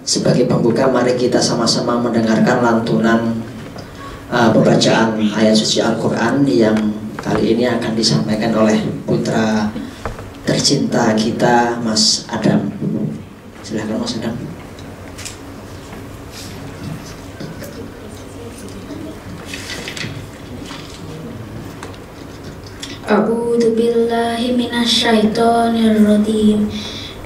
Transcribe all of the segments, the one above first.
Sebagai pembuka, mari kita sama-sama mendengarkan lantunan pembacaan ayat suci Al-Quran yang kali ini akan disampaikan oleh putra tercinta kita, Mas Adam. Silahkan Mas Adam. A'udzu billahi minasyaitonir rajim.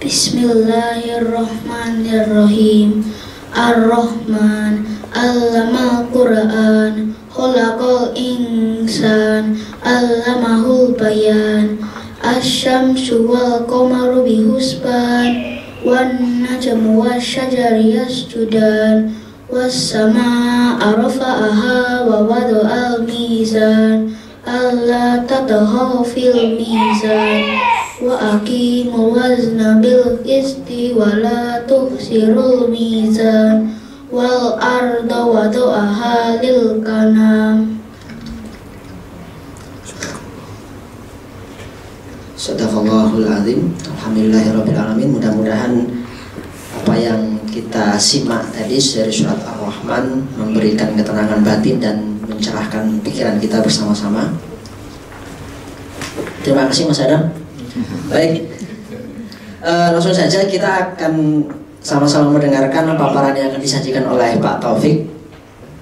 Bismillahirrahmanirrahim. Ar-Rahman 'allamal Qur'an, khalaqal insan, 'allamahul bayan. Asy-syamsu wal qamaru bihusban, wan najmu wasy-syajaru yasjudan, was-samaa'a rafa'aha wa wada'al mizan, alla tatghaw fil mizan, wa aqimul wazna bil qisti wa la tuhsirul mizan, wal arda wada'aha lil qanam. Sadaqallahul azim. Alhamdulillahirabbil alamin. Mudah-mudahan apa yang kita simak tadi dari surat Ar-Rahman memberikan ketenangan batin dan mencerahkan pikiran kita bersama-sama. Terima kasih Mas Adam. Baik, langsung saja kita akan sama-sama mendengarkan paparan yang akan disajikan oleh Pak Taufik.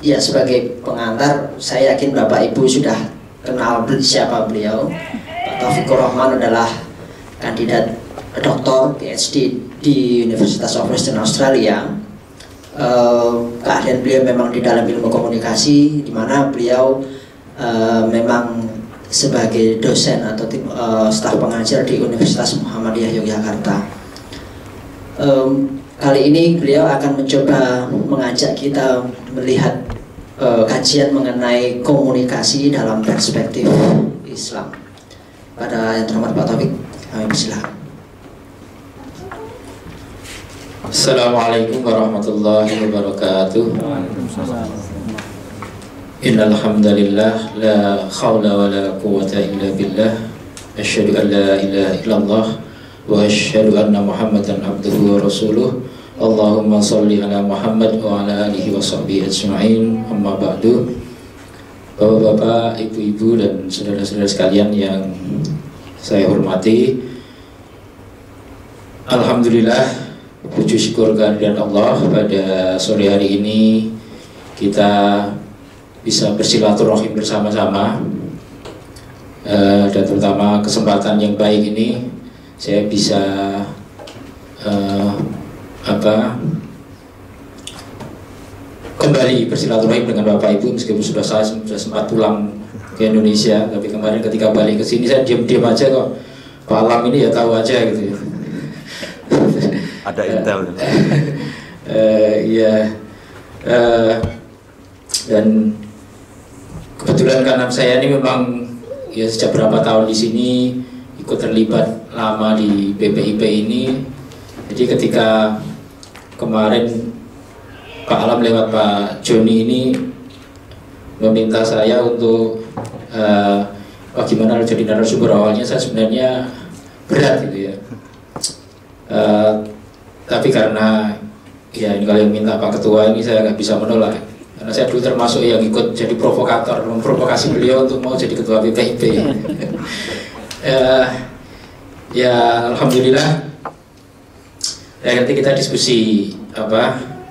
Ya, sebagai pengantar, saya yakin Bapak Ibu sudah kenal siapa beliau. Pak Taufikur Rahman adalah kandidat doktor PhD di Universitas of Western Australia. Keahlian beliau memang di dalam ilmu komunikasi, di mana beliau memang sebagai dosen atau staf pengajar di Universitas Muhammadiyah Yogyakarta. Kali ini beliau akan mencoba mengajak kita melihat kajian mengenai komunikasi dalam perspektif Islam. Pada yang terhormat Pak Taufik, kami persilakan. Assalamualaikum warahmatullahi wabarakatuh. Innal hamdalillah la haula wala quwwata illa billah. Asyhadu an la ilaha illallah wa asyhadu anna Muhammadan abduhu wa rasuluh. Allahumma shalli ala Muhammad wa ala alihi wa sahbihi ajma'in. Amma ba'du. Bapak-bapak, ibu-ibu dan saudara-saudara sekalian yang saya hormati, alhamdulillah, puji syukur kehadirat Allah, pada sore hari ini kita bisa bersilaturahim bersama-sama, dan terutama kesempatan yang baik ini saya bisa kembali bersilaturahim dengan Bapak Ibu, meskipun saya sudah sempat pulang ke Indonesia, tapi kemarin ketika balik ke sini saya diam-diam aja kok. Pak Alam ini ya tahu aja gitu. Ada intel. Dan kebetulan karena saya ini memang ya sejak berapa tahun di sini ikut terlibat lama di BPIP ini. Jadi ketika kemarin Pak Alam lewat Pak Joni ini meminta saya untuk bagaimana jadi narasumber, awalnya saya sebenarnya berat gitu ya. Tapi karena ya ini kalau yang minta Pak Ketua ini saya nggak bisa menolak, karena saya dulu termasuk yang ikut jadi provokator, memprovokasi beliau untuk mau jadi Ketua BPIP. Ya alhamdulillah, ya nanti kita diskusi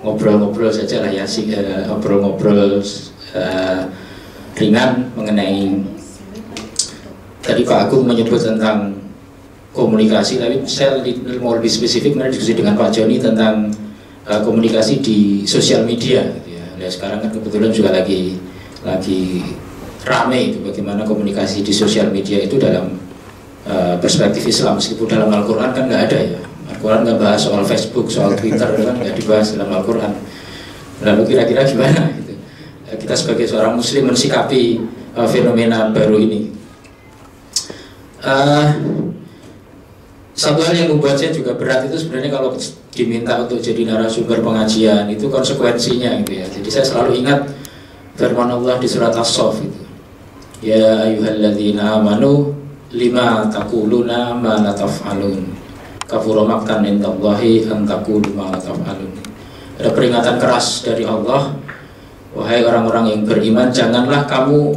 ngobrol-ngobrol saja lah ya, ngobrol-ngobrol ringan mengenai, tadi Pak Agung menyebut tentang komunikasi, tapi saya mau lebih spesifik diskusi dengan Pak Joni tentang komunikasi di sosial media gitu ya. Nah, sekarang kan kebetulan juga lagi rame itu bagaimana komunikasi di sosial media itu dalam perspektif Islam, meskipun dalam Al-Quran kan nggak ada ya. Al-Quran nggak bahas soal Facebook, soal Twitter kan nggak dibahas dalam Al-Quran. Lalu kira-kira gimana gitu kita sebagai seorang Muslim mensikapi fenomena baru ini? Satu hal yang membuat saya juga berat itu sebenarnya kalau diminta untuk jadi narasumber pengajian itu konsekuensinya gitu ya. Jadi saya selalu ingat firman Allah di surat As-Saff itu, ya ayyuhalladzina amanu lima taquluna ma la taf'alun. kafura maqtan indallahi an taqulu ma la taf'alun. Ada peringatan keras dari Allah, wahai orang-orang yang beriman, janganlah kamu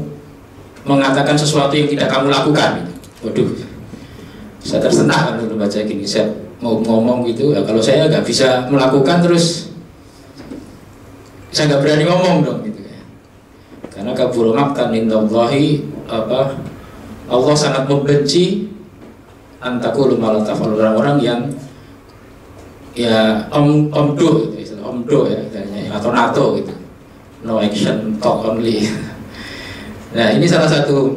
mengatakan sesuatu yang tidak kamu lakukan. Waduh, saya tersentak kalau baca gini. Saya mau ngomong gitu, ya kalau saya nggak bisa melakukan terus saya nggak berani ngomong dong gitu ya. Karena kabur maqtan indallahi, Allah sangat membenci antaqulu ma la taf'alun, orang-orang yang ya omdo gitu, omdo ya, atau NATO gitu, no action talk only. Nah ini salah satu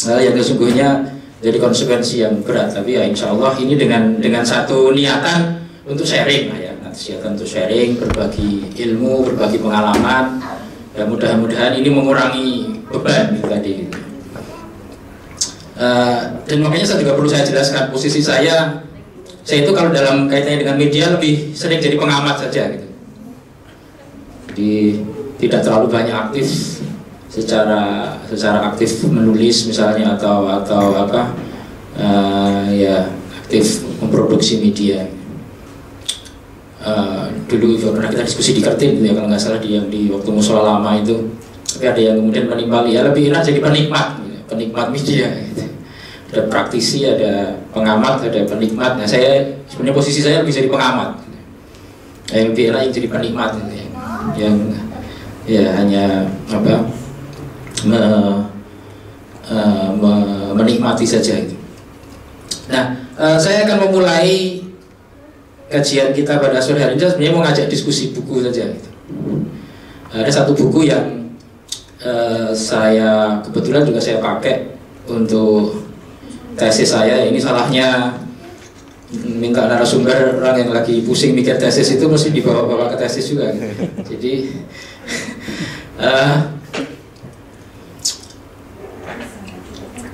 hal yang sesungguhnya jadi konsekuensi yang berat, tapi ya insya Allah ini dengan satu niatan untuk sharing lah ya, niatan untuk sharing, berbagi ilmu, berbagi pengalaman, dan mudah-mudahan ini mengurangi beban gitu tadi. Dan makanya saya juga perlu saya jelaskan posisi saya itu kalau dalam kaitannya dengan media lebih sering jadi pengamat saja gitu. Jadi tidak terlalu banyak aktif secara aktif menulis misalnya atau ya aktif memproduksi media. Dulu pernah kita diskusi di Kertin gitu ya, kalau nggak salah di waktu musola lama itu, tapi ada yang kemudian menimbali ya lebih enak jadi penikmat gitu, penikmat media gitu. Ada praktisi, ada pengamat, ada penikmat. Nah saya sebenarnya posisi saya lebih jadi pengamat gitu. Yang lebih enak yang jadi penikmat gitu ya. Yang ya hanya menikmati saja itu. Nah, saya akan memulai kajian kita pada sore hari ini sebenarnya mau ngajak diskusi buku saja gitu. Ada satu buku yang saya kebetulan juga saya pakai untuk tesis saya. Ini salahnya minta narasumber orang yang lagi pusing mikir tesis itu mesti dibawa-bawa ke tesis juga gitu. Jadi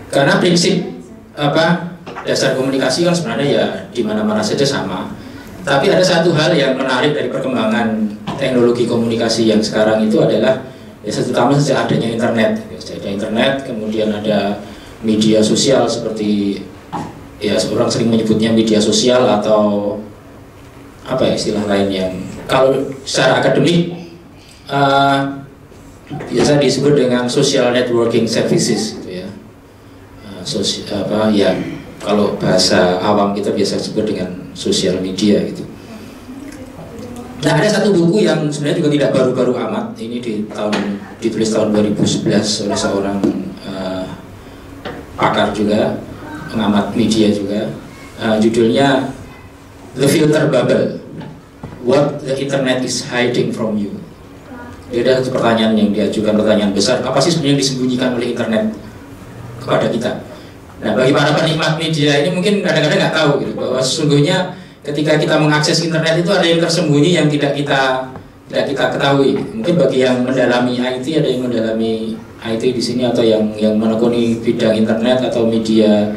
karena prinsip dasar komunikasi kan sebenarnya ya di mana-mana saja sama. Tapi ada satu hal yang menarik dari perkembangan teknologi komunikasi yang sekarang itu adalah ya terutama sejak adanya internet. Sejak ada internet, kemudian ada media sosial seperti ya orang sering menyebutnya media sosial atau apa ya istilah lain yang kalau secara akademik biasa disebut dengan social networking services gitu ya. Ya kalau bahasa awam kita biasa sebut dengan sosial media gitu. Nah ada satu buku yang sebenarnya juga tidak baru-baru amat. Ini ditulis tahun 2011 oleh seorang pakar juga, pengamat media juga. Judulnya The Filter Bubble, What the Internet is Hiding from You. Jadi ada satu pertanyaan yang diajukan, pertanyaan besar, apa sih sebenarnya yang disembunyikan oleh internet kepada kita? Nah bagi para penikmat media ini mungkin kadang-kadang nggak tahu gitu, bahwa sesungguhnya ketika kita mengakses internet itu ada yang tersembunyi yang tidak kita ketahui. Mungkin bagi yang mendalami IT, ada yang mendalami IT di sini atau yang menekuni bidang internet atau media,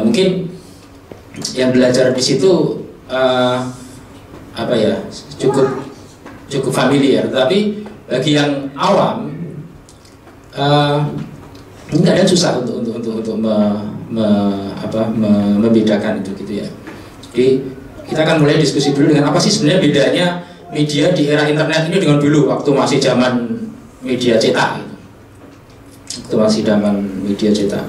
mungkin yang belajar di situ cukup familiar. Tapi bagi yang awam ini kadang susah untuk membedakan itu gitu ya. Jadi kita akan mulai diskusi dulu dengan apa sih sebenarnya bedanya media di era internet ini dengan dulu waktu masih zaman media cetak gitu. Waktu masih zaman media cetak.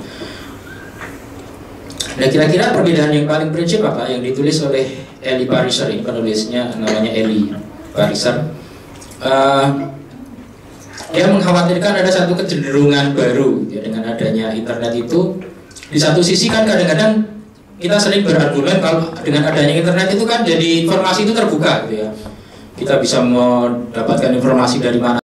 Nah kira-kira perbedaan yang paling prinsip apa yang ditulis oleh Eli Pariser, ini penulisnya namanya Eli Pariser. Dia mengkhawatirkan ada satu kecenderungan baru ya, dengan adanya internet itu. Di satu sisi kan kadang-kadang kita sering berargumen kalau dengan adanya internet itu kan jadi informasi itu terbuka gitu ya. Kita bisa mendapatkan informasi dari mana